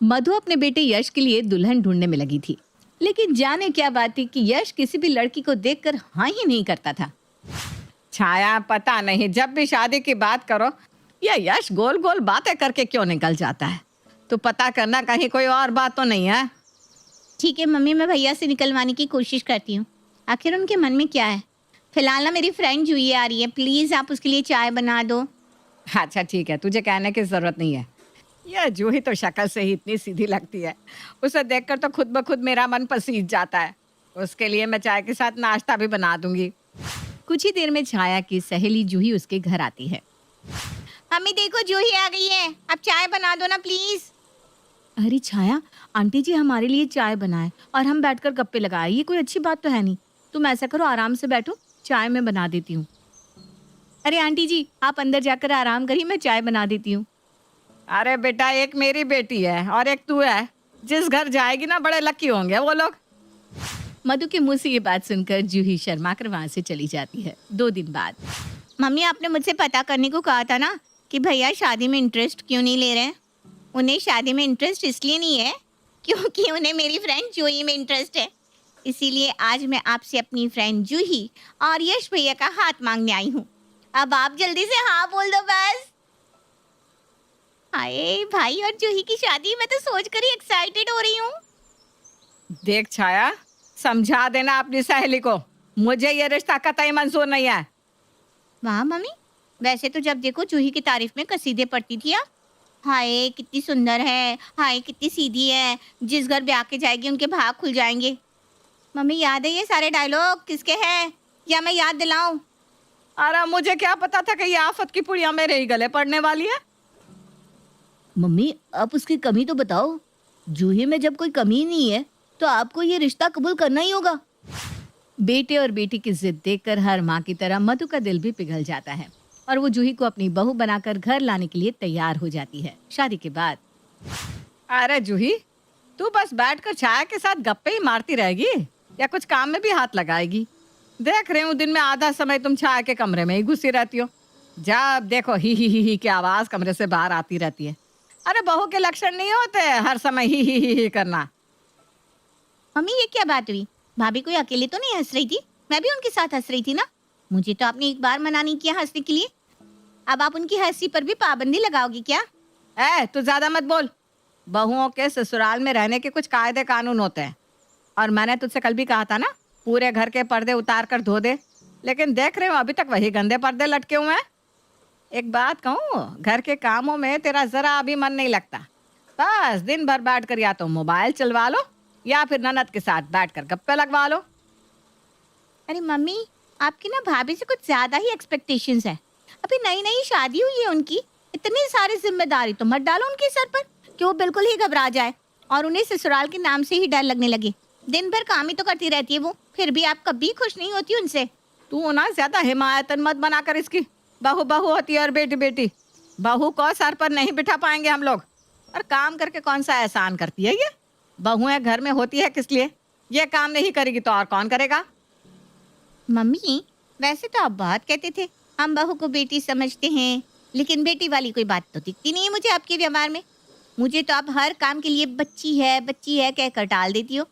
मधु अपने बेटे यश के लिए दुल्हन ढूंढने में लगी थी, लेकिन जाने क्या बात थी कि यश किसी भी लड़की को देखकर हाँ ही नहीं करता था। छाया, पता नहीं जब भी शादी की बात करो ये यश गोल गोल बातें करके क्यों निकल जाता है। तो पता करना कहीं कोई और बात तो नहीं है। ठीक है मम्मी, मैं भैया से निकलवाने की कोशिश करती हूँ, आखिर उनके मन में क्या है। फिलहाल ना मेरी फ्रेंड जूही आ रही है, प्लीज़ आप उसके लिए चाय बना दो। अच्छा ठीक है, तुझे कहने की जरूरत नहीं है। यह जूही तो शक्ल से ही इतनी सीधी लगती है, उसे देखकर तो खुद ब खुद मेरा मन पसीज जाता है। उसके लिए मैं चाय के साथ नाश्ता भी बना दूंगी। कुछ ही देर में छाया की सहेली जूही उसके घर आती है। मम्मी देखो जूही आ गई है, आप चाय बना दो ना प्लीज़। अरे छाया, आंटी जी हमारे लिए चाय बनाए और हम बैठकर गप्पे लगाए, ये कोई अच्छी बात तो है नहीं। तुम ऐसा करो, आराम से बैठो, चाय मैं बना देती हूँ। अरे आंटी जी आप अंदर जाकर आराम करिए, मैं चाय बना देती हूँ। अरे बेटा, एक मेरी बेटी है और एक तू है। जिस घर जाएगी ना बड़े लकी होंगे वो लोग। मधु के मुंह से ये बात सुनकर जूही शर्मा कर वहां से चली जाती है। 2 दिन बाद मम्मी आपने मुझसे पता करने को कहा था ना कि भैया शादी में इंटरेस्ट क्यों नहीं ले रहे हैं। उन्हें शादी में इंटरेस्ट इसलिए नहीं है क्योंकि उन्हें मेरी फ्रेंड जूही में इंटरेस्ट है। इसीलिए आज मैं आपसे अपनी फ्रेंड जूही और यश भैया का हाथ मांगने आई हूँ। अब आप जल्दी से हाँ बोल दो बस। हाय, भाई और जूही की शादी, मैं तो सोचकर ही एक्साइटेड हो रही हूँ। देख छाया, समझा देना अपनी सहेली को, मुझे ये रिश्ता कतई मंजूर नहीं है। वाह मम्मी, वैसे तो जब देखो जूही की तारीफ में कसीदे पढ़ती थी आप। हाय कितनी सुंदर है, हाय कितनी सीधी है, जिस घर ब्याह के जाएगी उनके भाग खुल जाएंगे। मम्मी याद है ये सारे डायलॉग किसके हैं या मैं याद दिलाऊं? अरे मुझे क्या पता था कि ये आफत की पुड़िया मेरे ही गले पड़ने वाली है। मम्मी आप उसकी कमी तो बताओ। जूही में जब कोई कमी नहीं है तो आपको ये रिश्ता कबूल करना ही होगा। बेटे और बेटी की जिद देखकर हर माँ की तरह मधु का दिल भी पिघल जाता है और वो जूही को अपनी बहू बनाकर घर लाने के लिए तैयार हो जाती है। शादी के बाद अरे जूही, तू बस बैठकर छाया के साथ गप्पे ही मारती रहेगी या कुछ काम में भी हाथ लगाएगी? देख रही हूँ दिन में आधा समय तुम छाया के कमरे में ही घुसी रहती हो। जब देखो ही की आवाज कमरे से बाहर आती रहती है। अरे बहू के लक्षण नहीं होते हर समय ही करना। मम्मी ये क्या बात हुई? भाभी कोई अकेले तो नहीं हंस रही थी, मैं भी उनके साथ हंस रही थी ना। मुझे तो आपने एक बार मना नहीं किया हंसने के लिए, अब आप उनकी हंसी पर भी पाबंदी लगाओगी क्या? तू ज्यादा मत बोल। बहुओं के ससुराल में रहने के कुछ कायदे कानून होते हैं और मैंने तुझसे कल भी कहा था ना, पूरे घर के पर्दे उतार कर धो दे। लेकिन देख रहे हो अभी तक वही गंदे पर्दे लटके हुए हैं। एक बात कहूँ, घर के कामों में तेरा जरा अभी मन नहीं लगता। बस दिन भर बैठ कर या तो मोबाइल चलवा लो या फिर ननद के साथ बैठकर गप्पे लगवा लो। अरे मम्मी, आपकी ना भाभी से कुछ ज्यादा ही एक्सपेक्टेशंस है। अभी नई नई शादी हुई है उनकी, इतनी सारी जिम्मेदारी तो मत डालो उनके सर पर कि वो बिल्कुल ही घबरा जाए और उन्हें ससुराल के नाम से ही डर लगने लगे। दिन भर काम ही तो करती रहती है वो, फिर भी आप कभी खुश नहीं होती उनसे। तू ना ज्यादा हिमायतन मत बनाकर इसकी। बहू बहू होती है और बेटी बेटी। बहू को सर पर नहीं बिठा पाएंगे हम लोग। और काम करके कौन सा एहसान करती है ये? बहुएं घर में होती है किस लिए? ये काम नहीं करेगी तो और कौन करेगा? मम्मी वैसे तो आप बहुत कहते थे हम बहू को बेटी समझते हैं, लेकिन बेटी वाली कोई बात तो दिखती नहीं है मुझे आपके व्यवहार में। मुझे तो आप हर काम के लिए बच्ची है कहकर टाल देती हो।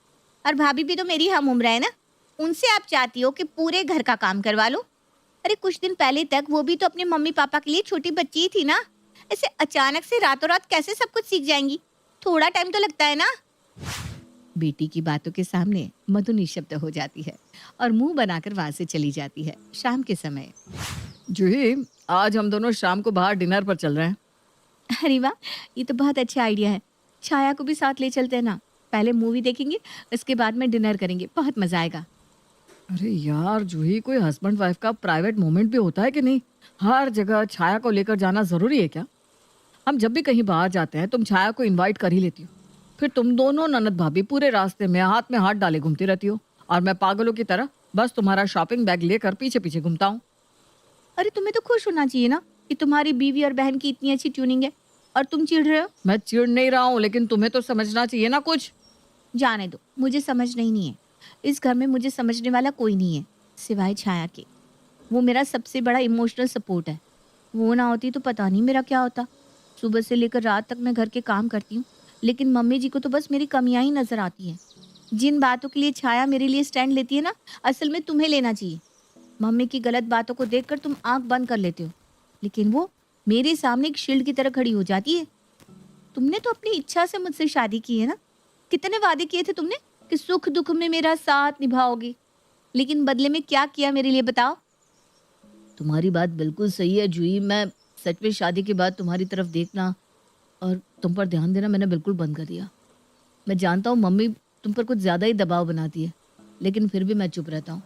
और भाभी भी तो मेरी हम उम्र है ना, उनसे आप चाहती हो कि पूरे घर का काम करवा लो। अरे कुछ दिन पहले तक वो भी तो अपने मम्मी पापा के लिए छोटी बच्ची ही थी ना। ऐसे अचानक से रातों रात कैसे सब कुछ सीख जाएंगी? थोड़ा टाइम तो लगता है ना। बेटी की बातों के सामने मधु निशब्द हो जाती है और मुंह बनाकर वहां से चली जाती है। शाम के समय जूही, आज हम दोनों शाम को बाहर डिनर पर चल रहे हैं। अरे वाह, ये तो बहुत अच्छा आइडिया है। छाया को भी साथ ले चलते हैं ना। पहले मूवी देखेंगे, उसके बाद में डिनर करेंगे, बहुत मजा आएगा। अरे यार जूही, कोई हस्बैंड वाइफ का प्राइवेट मोमेंट भी होता है कि नहीं? हर जगह छाया को लेकर जाना जरूरी है क्या? हम जब भी कहीं बाहर जाते हैं तुम छाया को इनवाइट कर ही लेती हो, फिर तुम दोनों ननद भाभी पूरे रास्ते में हाथ डाले घूमती रहती हो और मैं पागलों की तरह बस तुम्हारा शॉपिंग बैग लेकर पीछे पीछे घूमता हूँ। अरे तुम्हें तो खुश होना चाहिए ना कि तुम्हारी बीवी और बहन की इतनी अच्छी ट्यूनिंग है, और तुम चिढ़ रहे हो। मैं चिढ़ नहीं रहा हूँ, लेकिन तुम्हें तो समझना चाहिए ना कुछ। जाने दो, मुझे समझ नहीं है। इस घर में मुझे समझने वाला कोई नहीं है सिवाय छाया के। वो मेरा सबसे बड़ा इमोशनल सपोर्ट है। वो ना होती तो पता नहीं मेरा क्या होता। सुबह से लेकर रात तक मैं घर के काम करती हूँ, लेकिन मम्मी जी को तो बस मेरी कमियां ही नजर आती हैं। जिन बातों के लिए छाया मेरे लिए स्टैंड लेती है ना, असल में तुम्हें लेना चाहिए। मम्मी की गलत बातों को देखकर तुम आंख बंद कर लेते हो, लेकिन वो मेरे सामने एक शील्ड की तरह खड़ी हो जाती है। तुमने तो अपनी इच्छा से मुझसे शादी की है ना। कितने वादे किए थे तुमने कि सुख दुख में मेरा साथ निभाओगी, लेकिन बदले में क्या किया मेरे लिए बताओ। तुम्हारी बात बिल्कुल सही है जूही। मैं सच में शादी के बाद तुम्हारी तरफ देखना और तुम पर ध्यान देना मैंने बिल्कुल बंद कर दिया। मैं जानता हूँ मम्मी तुम पर कुछ ज़्यादा ही दबाव बनाती है, लेकिन फिर भी मैं चुप रहता हूँ।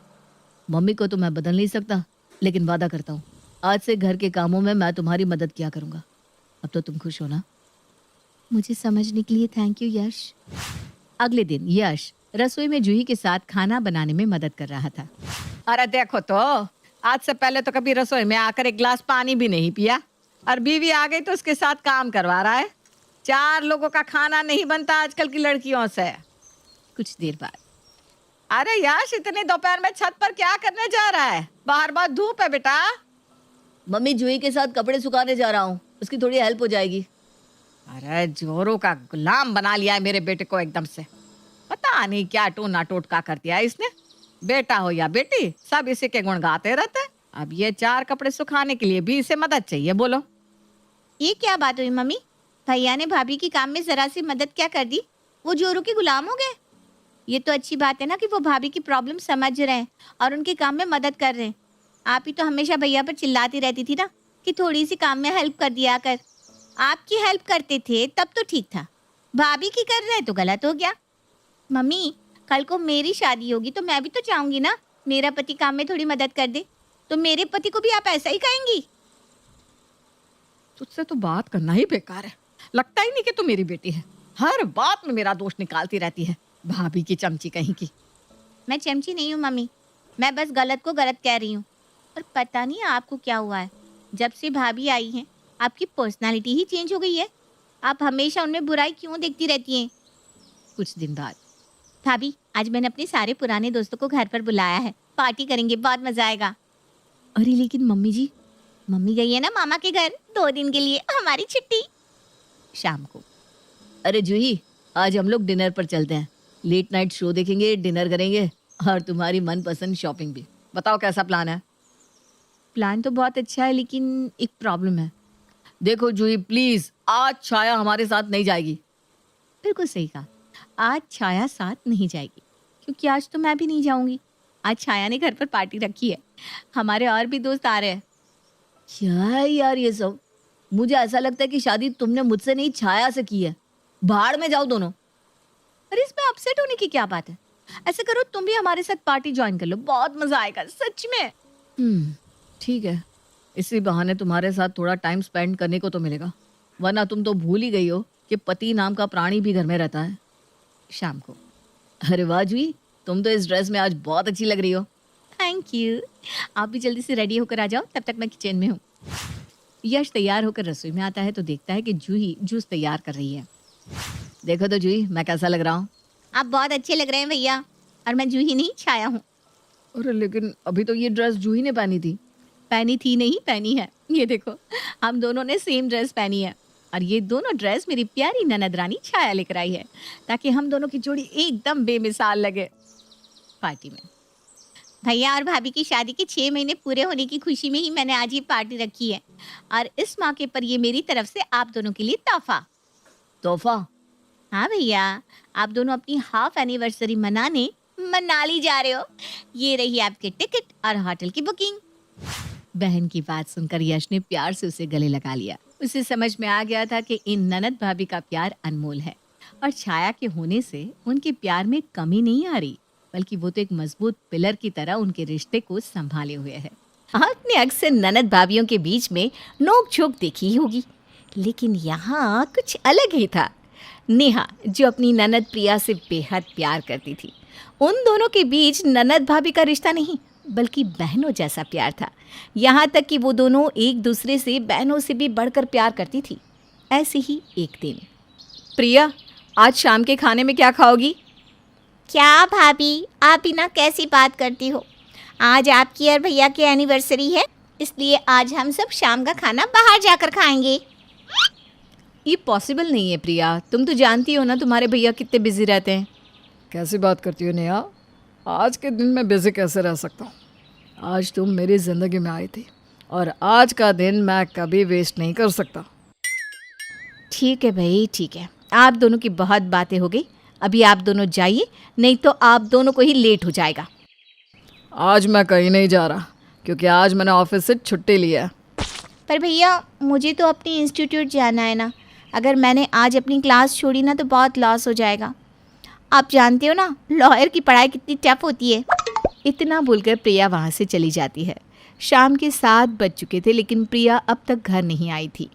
मम्मी को तो मैं बदल नहीं सकता, लेकिन वादा करता हूँ आज से घर के कामों में मैं तुम्हारी मदद किया करूँगा। अब तो तुम खुश हो ना? मुझे समझने के लिए थैंक यू यश। अगले दिन यश रसोई में जूही के साथ खाना बनाने में मदद कर रहा था। अरे देखो तो, आज से पहले तो कभी रसोई में आकर एक गिलास पानी भी नहीं पिया, और बीवी आ गई तो उसके साथ काम करवा रहा है। 4 लोगों का खाना नहीं बनता आजकल की लड़कियों से। कुछ देर बाद, अरे यश, इतनी दोपहर में छत पर क्या करने जा रहा है? बाहर बहुत धूप है बेटा। मम्मी जूही के साथ कपड़े सुखाने जा रहा हूँ, उसकी थोड़ी हेल्प हो जाएगी। अरे जोरों का गुलाम बना लिया है मेरे बेटे को एकदम से। पता नहीं क्या टोना टोटका कर दिया है इसने। बेटा हो या बेटी, सब इसी के गुण गाते रहते हैं। अब ये 4 कपड़े सुखाने के लिए भी इसे मदद चाहिए। बोलो, ये क्या बात हुई मम्मी? भैया ने भाभी की काम में जरा सी मदद क्या कर दी, वो जोरू के गुलाम हो गए? ये तो अच्छी बात है ना कि वो भाभी की प्रॉब्लम समझ रहे हैं और उनके काम में मदद कर रहे हैं। आप ही तो हमेशा भैया पर चिल्लाती रहती थी ना कि थोड़ी सी काम में हेल्प कर दिया कर। आपकी हेल्प करते थे तब तो ठीक था, भाभी की कर रहे हैं तो गलत हो गया। मम्मी, कल को मेरी शादी होगी तो मैं भी तो चाहूंगी ना मेरा पति काम में थोड़ी मदद कर दे। तो मेरे पति को भी आप ऐसा ही कहेंगी? तुझसे तो बात करना ही बेकार है। लगता ही नहीं कि तू मेरी बेटी है। हर बात में मेरा दोष निकालती रहती है, भाभी की चमची कहीं की। मैं चमची नहीं हूँ मम्मी, मैं बस गलत को गलत कह रही हूँ। और पता नहीं आपको क्या हुआ है, जब से भाभी आई हैं आपकी पर्सनालिटी ही चेंज हो गई है। आप हमेशा उनमें बुराई क्यों देखती रहती हैं? कुछ दिन बाद, भाभी, आज मैंने अपने सारे पुराने दोस्तों को घर पर बुलाया है, पार्टी करेंगे, बहुत मजा आएगा। अरे लेकिन मम्मी जी। मम्मी गई है ना मामा के घर 2 दिन के लिए, हमारी छुट्टी। शाम को, अरे जूही आज हम लोग डिनर पर चलते हैं। लेट नाइट शो देखेंगे, डिनर करेंगे और तुम्हारी मनपसंद शॉपिंग भी। बताओ कैसा प्लान है? प्लान तो बहुत अच्छा है, लेकिन एक प्रॉब्लम है। देखो जूही प्लीज, आज छाया हमारे साथ नहीं जाएगी। बिल्कुल सही कहा, आज छाया साथ नहीं जाएगी, क्योंकि आज तो मैं भी नहीं जाऊंगी। आज छाया ने घर पर पार्टी रखी है, हमारे और भी दोस्त आ रहे हैं। क्या है यार ये सब? मुझे ऐसा लगता है कि शादी तुमने मुझसे नहीं छाया से की है। भाड़ में जाओ दोनों। अरे इसमें अपसेट होने की क्या बात है? ऐसे करो तुम भी हमारे साथ पार्टी ज्वाइन कर लो, बहुत मजा आएगा सच में। ठीक है, इसी बहाने तुम्हारे साथ थोड़ा टाइम स्पेंड करने को तो मिलेगा, वरना तुम तो भूल ही गई हो कि पति नाम का प्राणी भी घर में रहता है। शाम को, अरे वाह जूही, तुम तो इस ड्रेस में आज बहुत अच्छी लग रही हो। Thank you. आप भी जल्दी से रेडी होकर आ जाओ, तब तक मैं किचन में हूँ। यश तैयार होकर रसोई में आता है तो देखता है कि जूही जूस तैयार कर रही है। देखो तो जूही, मैं कैसा लग रहा हूँ? आप बहुत अच्छे लग रहे हैं भैया, और मैं जूही नहीं छाया हूँ। अरे लेकिन अभी तो ये ड्रेस जूही ने पहनी थी। पहनी थी नहीं, पहनी है। ये देखो, हम दोनों ने सेम ड्रेस पहनी है, और ये दोनों ड्रेस मेरी प्यारी ननद रानी छाया लेकर आई है, ताकि हम दोनों की जोड़ी एकदम बेमिसाल लगे पार्टी में। भैया और भाभी की शादी के 6 महीने पूरे होने की खुशी में ही मैंने आज ये पार्टी रखी है, और इस मौके पर ये मेरी तरफ से आप दोनों के लिए तोहफा। तोहफा? हाँ भैया, आप दोनों अपनी हाफ एनिवर्सरी मनाने मनाली जा रहे हो। ये रही आपके टिकट और होटल की बुकिंग। बहन की बात सुनकर यश ने प्यार से उसे गले लगा लिया। उसे समझ में आ गया था कि इन ननद भाभी का प्यार अनमोल है, और छाया के होने से उनके प्यार में कमी नहीं आ रही, बल्कि वो तो एक मजबूत पिलर की तरह उनके रिश्ते को संभाले हुए है। आपने अक्सर ननद भाभियों के बीच में नोक झोंक देखी होगी, लेकिन यहाँ कुछ अलग ही था। नेहा, जो अपनी ननद प्रिया से बेहद प्यार करती थी, उन दोनों के बीच ननद भाभी का रिश्ता नहीं बल्कि बहनों जैसा प्यार था। यहाँ तक कि वो दोनों एक दूसरे से बहनों से भी बढ़कर प्यार करती थी। ऐसे ही एक दिन, प्रिया, आज शाम के खाने में क्या खाओगी? क्या भाभी, आप ही ना कैसी बात करती हो। आज आपकी और भैया की एनिवर्सरी है, इसलिए आज हम सब शाम का खाना बाहर जाकर खाएंगे। ये पॉसिबल नहीं है प्रिया, तुम तो जानती हो ना तुम्हारे भैया कितने बिजी रहते हैं। कैसी बात करती हो नेहा? आज के दिन में बिजी कैसे रह सकता हूँ? आज तुम मेरी ज़िंदगी में आई थी और आज का दिन मैं कभी वेस्ट नहीं कर सकता। ठीक है भाई, ठीक है, आप दोनों की बहुत बातें हो गई। अभी आप दोनों जाइए, नहीं तो आप दोनों को ही लेट हो जाएगा। आज मैं कहीं नहीं जा रहा क्योंकि आज मैंने ऑफिस से छुट्टी ली है। पर भैया मुझे तो अपनी इंस्टीट्यूट जाना है ना, अगर मैंने आज अपनी क्लास छोड़ी ना तो बहुत लॉस हो जाएगा। आप जानते हो ना लॉयर की पढ़ाई कितनी टफ होती है। इतना बोलकर प्रिया वहाँ से चली जाती है। शाम के 7 बज चुके थे लेकिन प्रिया अब तक घर नहीं आई थी।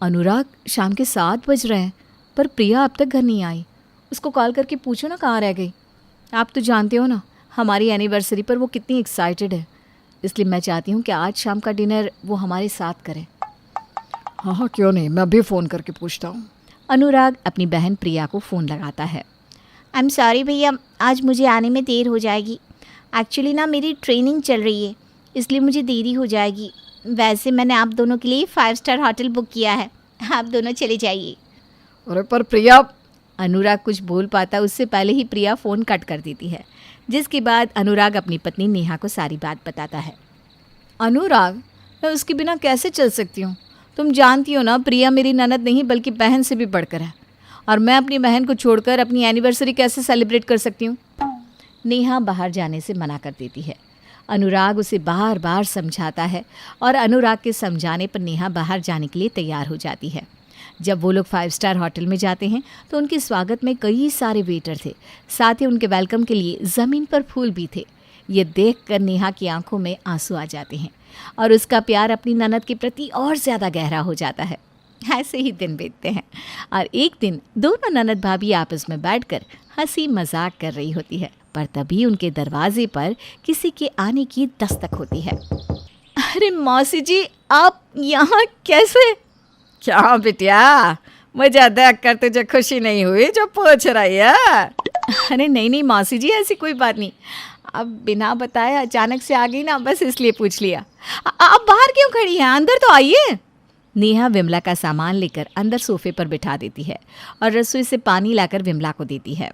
अनुराग, शाम के 7 बज रहे हैं पर प्रिया अब तक घर नहीं आई। उसको कॉल करके पूछो ना कहाँ रह गई। आप तो जानते हो ना हमारी एनिवर्सरी पर वो कितनी एक्साइटेड है, इसलिए मैं चाहती हूँ कि आज शाम का डिनर वो हमारे साथ करे। हाँ हाँ, क्यों नहीं, मैं भी फ़ोन करके पूछता हूँ। अनुराग अपनी बहन प्रिया को फ़ोन लगाता है। आई एम सॉरी भैया, आज मुझे आने में देर हो जाएगी। एक्चुअली ना मेरी ट्रेनिंग चल रही है, इसलिए मुझे देरी हो जाएगी। वैसे मैंने आप दोनों के लिए 5 स्टार होटल बुक किया है, आप दोनों चले जाइए। अरे पर प्रिया। अनुराग कुछ बोल पाता उससे पहले ही प्रिया फ़ोन कट कर देती है, जिसके बाद अनुराग अपनी पत्नी नेहा को सारी बात बताता है। अनुराग, मैं उसके बिना कैसे चल सकती हूँ? तुम जानती हो ना प्रिया मेरी ननद नहीं बल्कि बहन से भी बढ़कर है, और मैं अपनी बहन को छोड़कर अपनी एनिवर्सरी कैसे सेलिब्रेट कर सकती हूँ? नेहा बाहर जाने से मना कर देती है। अनुराग उसे बार बार समझाता है और अनुराग के समझाने पर नेहा बाहर जाने के लिए तैयार हो जाती है। जब वो लोग 5 स्टार होटल में जाते हैं तो उनके स्वागत में कई सारे वेटर थे, साथ ही उनके वेलकम के लिए ज़मीन पर फूल भी थे। ये देखकर नेहा की आंखों में आंसू आ जाते हैं और उसका प्यार अपनी ननद के प्रति और ज़्यादा गहरा हो जाता है। ऐसे ही दिन बीतते हैं और एक दिन दोनों ननद भाभी आपस में बैठकर हंसी मजाक कर रही होती है, पर तभी उनके दरवाजे पर किसी के आने की दस्तक होती है। अरे मौसी जी, आप यहाँ कैसे? क्या बिटिया, मुझे देख कर तुझे खुशी नहीं हुई जो पूछ रही है? अरे नहीं मौसी जी, ऐसी कोई बात नहीं। अब बिना बताए अचानक से आ गई ना, बस इसलिए पूछ लिया। आप बाहर क्यों खड़ी हैं? अंदर तो आइए। नेहा विमला का सामान लेकर अंदर सोफे पर बिठा देती है और रसोई से पानी लाकर विमला को देती है।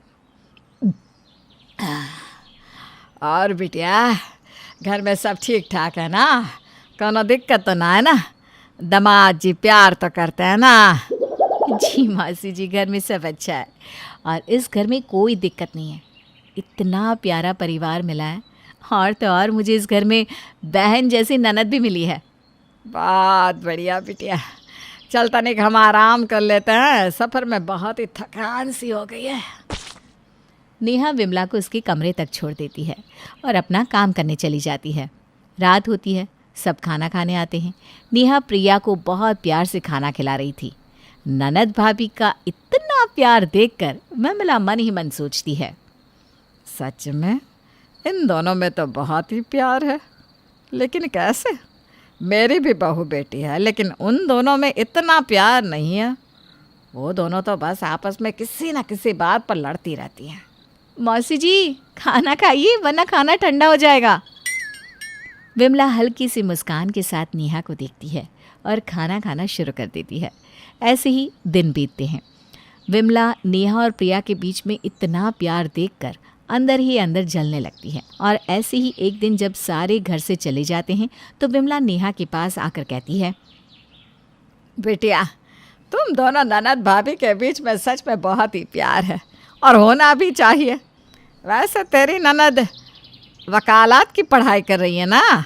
और बिटिया, घर में सब ठीक ठाक है ना? कोनो दिक्कत तो ना है ना? दामाद जी प्यार तो करते हैं ना? जी मौसी जी, घर में सब अच्छा है और इस घर में कोई दिक्कत नहीं है। इतना प्यारा परिवार मिला है, और तो और मुझे इस घर में बहन जैसी ननद भी मिली है। बहुत बढ़िया बिटिया, चल तनिक हम आराम कर लेते हैं, सफ़र में बहुत ही थकान सी हो गई है। नेहा विमला को उसके कमरे तक छोड़ देती है और अपना काम करने चली जाती है। रात होती है, सब खाना खाने आते हैं। नेहा प्रिया को बहुत प्यार से खाना खिला रही थी। ननद भाभी का इतना प्यार देखकर विमला मन ही मन सोचती है, सच में इन दोनों में तो बहुत ही प्यार है, लेकिन कैसे? मेरी भी बहू बेटी है लेकिन उन दोनों में इतना प्यार नहीं है। वो दोनों तो बस आपस में किसी न किसी बात पर लड़ती रहती हैं। मौसी जी खाना खाइए वरना खाना ठंडा हो जाएगा। विमला हल्की सी मुस्कान के साथ नेहा को देखती है और खाना खाना शुरू कर देती है। ऐसे ही दिन बीतते हैं। विमला नेहा और प्रिया के बीच में इतना प्यार देखकर अंदर ही अंदर जलने लगती है। और ऐसे ही एक दिन जब सारे घर से चले जाते हैं तो विमला नेहा के पास आकर कहती है, बिटिया, तुम दोनों ननद भाभी के बीच में सच में बहुत ही प्यार है और होना भी चाहिए। वैसे तेरी ननद वकालत की पढ़ाई कर रही है ना?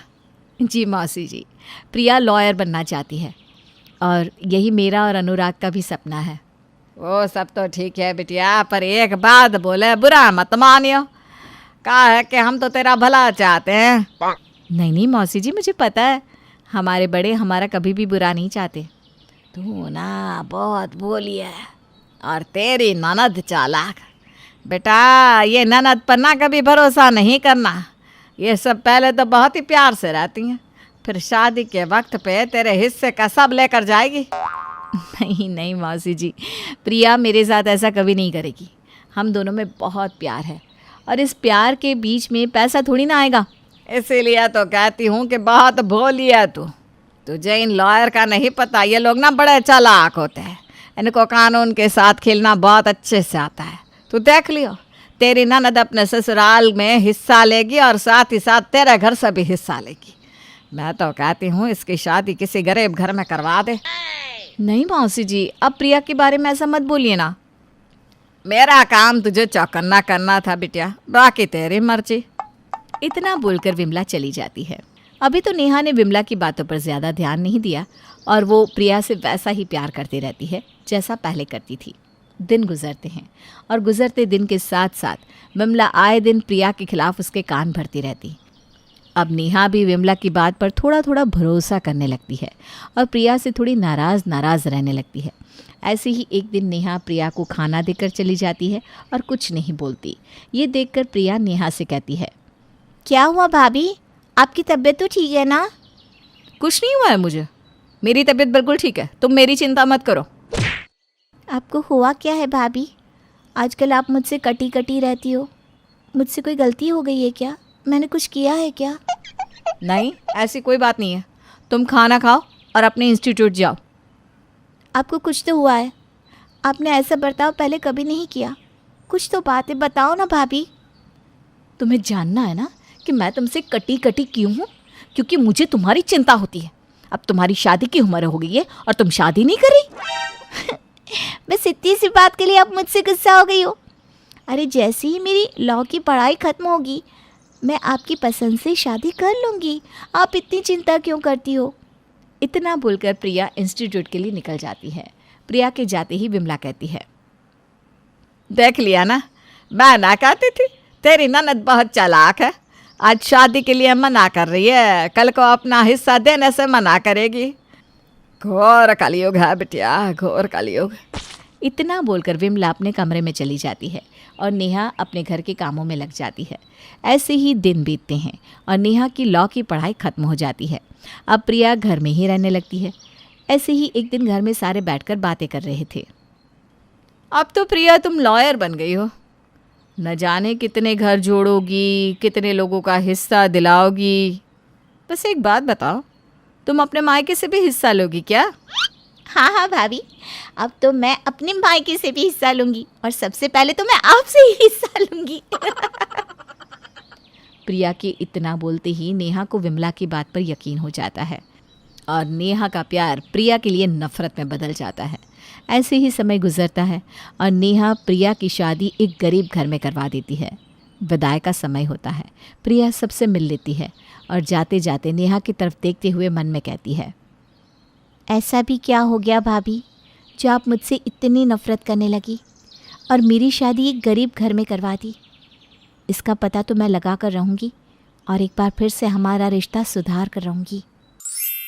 जी मौसी जी, प्रिया लॉयर बनना चाहती है और यही मेरा और अनुराग का भी सपना है। वो सब तो ठीक है बिटिया, पर एक बात बोले बुरा मत मानियो। कहा है कि हम तो तेरा भला चाहते हैं। नहीं मौसी जी, मुझे पता है हमारे बड़े हमारा कभी भी बुरा नहीं चाहते। तू ना बहुत बोली है और तेरी ननद चालाक। बेटा, ये ननद पर ना कभी भरोसा नहीं करना। ये सब पहले तो बहुत ही प्यार से रहती हैं, फिर शादी के वक्त पे तेरे हिस्से का सब लेकर जाएगी। नहीं मौसी जी, प्रिया मेरे साथ ऐसा कभी नहीं करेगी। हम दोनों में बहुत प्यार है और इस प्यार के बीच में पैसा थोड़ी ना आएगा। इसीलिए तो कहती हूँ कि बहुत भोली है तू। तुझे इन लॉयर का नहीं पता, ये लोग ना बड़े चालाक होते हैं। इनको कानून के साथ खेलना बहुत अच्छे से आता है। तू देख लियो, तेरी ननद अपने ससुराल में हिस्सा लेगी और साथ ही साथ तेरे घर से भी हिस्सा लेगी। मैं तो कहती हूँ इसकी शादी किसी गरीब घर में करवा दे। नहीं मौसी जी, अब प्रिया के बारे में ऐसा मत बोलिए ना। मेरा काम तुझे चौकन्ना करना था बिटिया, बाकी तेरी मर्जी। इतना बोलकर विमला चली जाती है। अभी तो नेहा ने विमला की बातों पर ज़्यादा ध्यान नहीं दिया और वो प्रिया से वैसा ही प्यार करती रहती है जैसा पहले करती थी। दिन गुजरते हैं और गुजरते दिन के साथ साथ विमला आए दिन प्रिया के खिलाफ उसके कान भरती रहती। अब नेहा भी विमला की बात पर थोड़ा थोड़ा भरोसा करने लगती है और प्रिया से थोड़ी नाराज़ रहने लगती है। ऐसे ही एक दिन नेहा प्रिया को खाना देकर चली जाती है और कुछ नहीं बोलती। ये देखकर प्रिया नेहा से कहती है, क्या हुआ भाभी, आपकी तबीयत तो ठीक है ना? कुछ नहीं हुआ है मुझे, मेरी तबीयत बिल्कुल ठीक है, तुम मेरी चिंता मत करो। आपको हुआ क्या है भाभी? आजकल आप मुझसे कटी कटी रहती हो। मुझसे कोई गलती हो गई है क्या? मैंने कुछ किया है क्या? नहीं, ऐसी कोई बात नहीं है। तुम खाना खाओ और अपने इंस्टीट्यूट जाओ। आपको कुछ तो हुआ है। आपने ऐसा बर्ताव पहले कभी नहीं किया। कुछ तो बातें बताओ ना भाभी। तुम्हें जानना है ना कि मैं तुमसे कटी कटी क्यों हूँ? क्योंकि मुझे तुम्हारी चिंता होती है। अब तुम्हारी शादी की उम्र हो गई है और तुम शादी नहीं करी। बस इतनी सी बात के लिए आप मुझसे गुस्सा हो गई हो? अरे जैसे ही मेरी लॉ की पढ़ाई ख़त्म होगी मैं आपकी पसंद से शादी कर लूँगी। आप इतनी चिंता क्यों करती हो? इतना बोलकर प्रिया इंस्टीट्यूट के लिए निकल जाती है। प्रिया के जाते ही विमला कहती है, देख लिया ना, मैं ना कहती थी, तेरी ननद बहुत चालाक है। आज शादी के लिए मना कर रही है, कल को अपना हिस्सा देने से मना करेगी। घोर कलयुग है बिटिया, घोर कलयुग। इतना बोलकर विमला अपने कमरे में चली जाती है और नेहा अपने घर के कामों में लग जाती है। ऐसे ही दिन बीतते हैं और नेहा की लॉ की पढ़ाई ख़त्म हो जाती है। अब प्रिया घर में ही रहने लगती है। ऐसे ही एक दिन घर में सारे बैठकर बातें कर रहे थे। अब तो प्रिया तुम लॉयर बन गई हो, न जाने कितने घर जोड़ोगी, कितने लोगों का हिस्सा दिलाओगी। बस एक बात बताओ, तुम अपने मायके से भी हिस्सा लोगी क्या? हाँ हाँ भाभी, अब तो मैं अपने मायके से भी हिस्सा लूँगी और सबसे पहले तो मैं आपसे ही हिस्सा लूँगी। प्रिया के इतना बोलते ही नेहा को विमला की बात पर यकीन हो जाता है और नेहा का प्यार प्रिया के लिए नफ़रत में बदल जाता है। ऐसे ही समय गुजरता है और नेहा प्रिया की शादी एक गरीब घर में करवा देती है। विदाई का समय होता है। प्रिया सबसे मिल लेती है और जाते जाते नेहा की तरफ देखते हुए मन में कहती है, ऐसा भी क्या हो गया भाभी जो आप मुझसे इतनी नफ़रत करने लगी और मेरी शादी एक गरीब घर में करवा दी? इसका पता तो मैं लगा कर रहूँगी और एक बार फिर से हमारा रिश्ता सुधार कर रहूँगी।